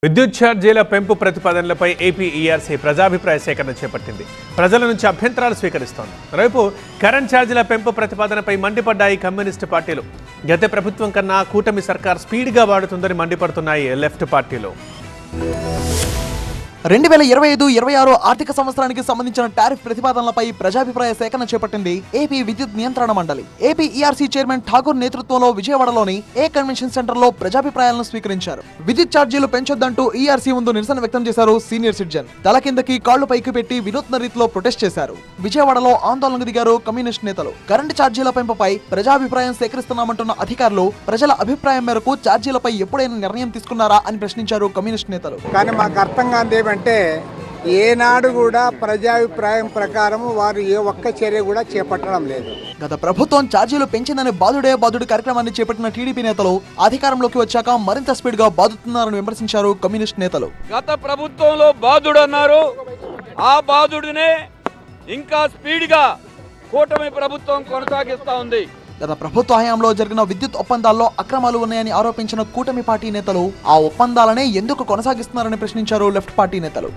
విద్యుత్ ఛార్జీల పెంపు ప్రతిపాదనలపై ఏపీ ఈఆర్సీ ప్రజాభిప్రాయ సేకరణ చేపట్టింది. ప్రజల నుంచి అభ్యంతరాలు స్వీకరిస్తోంది. రేపు కరెంట్ ఛార్జీల పెంపు ప్రతిపాదనపై మండిపడ్డాయి కమ్యూనిస్టు పార్టీలు. గత ప్రభుత్వం కన్నా కూటమి సర్కార్ స్పీడ్గా వాడుతుందని మండిపడుతున్నాయి లెఫ్ట్ పార్టీలు. 2025-26 ఆర్థిక సంవత్సరానికి సంబంధించిన టారిఫ్ ప్రతిపాదనలపై ప్రజాభిప్రాయ సేకరణ చేపట్టింది ఏపీ విద్యుత్ నియంత్రణ మండలి. ఏపీ ఈఆర్సీ చైర్మన్ ఠాగూర్ నేతృత్వంలో విజయవాడలోని ఏ కన్వెన్షన్ సెంటర్ లో ప్రజాభిప్రాయాలను స్వీకరించారు. విద్యుత్ ఛార్జీలు పెంచొద్దంటూ ఈఆర్సీ ముందు నిరసన వ్యక్తం చేశారు సీనియర్ సిటిజన్. తల కిందకి కాళ్లు పైకి పెట్టి వినూత్న రీతిలో ప్రొటెస్ట్ చేశారు. విజయవాడలో ఆందోళనకు దిగారు కమ్యూనిస్ట్ నేతలు. కరెంటు ఛార్జీల పెంపుపై ప్రజాభిప్రాయం సేకరిస్తున్నామంటున్న అధికారులు ప్రజల అభిప్రాయం మేరకు ఛార్జీలపై ఎప్పుడైనా నిర్ణయం తీసుకున్నారా అని ప్రశ్నించారు కమ్యూనిస్ట్ నేతలు. కానీ మాకు అర్థం కాదు అంటే ఏనాడు కూడా ప్రజాభిప్రాయం ప్రకారం వారు ఏ ఒక్క చర్య కూడా చేపట్టడం లేదు. గత ప్రభుత్వం ఛార్జీలు పెంచిందని బాదుడే బాదుడు కార్యక్రమాన్ని చేపట్టిన టీడీపీ నేతలు అధికారంలోకి వచ్చాక మరింత స్పీడ్ గా బాదుతున్నారని విమర్శించారు కమ్యూనిస్ట్ నేతలు. గత ప్రభుత్వంలో బాదుడు అన్నారు, ఆ బాదుడినే ఇంకా స్పీడ్ గా కూటమి ప్రభుత్వం కొనసాగిస్తా ఉంది. గత ప్రభుత్వ హయాంలో జరిగిన విద్యుత్ ఒప్పందాల్లో అక్రమాలు ఉన్నాయని ఆరోపించిన కూటమి పార్టీ నేతలు ఆ ఒప్పందాలనే ఎందుకు కొనసాగిస్తున్నారని ప్రశ్నించారు లెఫ్ట్ పార్టీ నేతలు.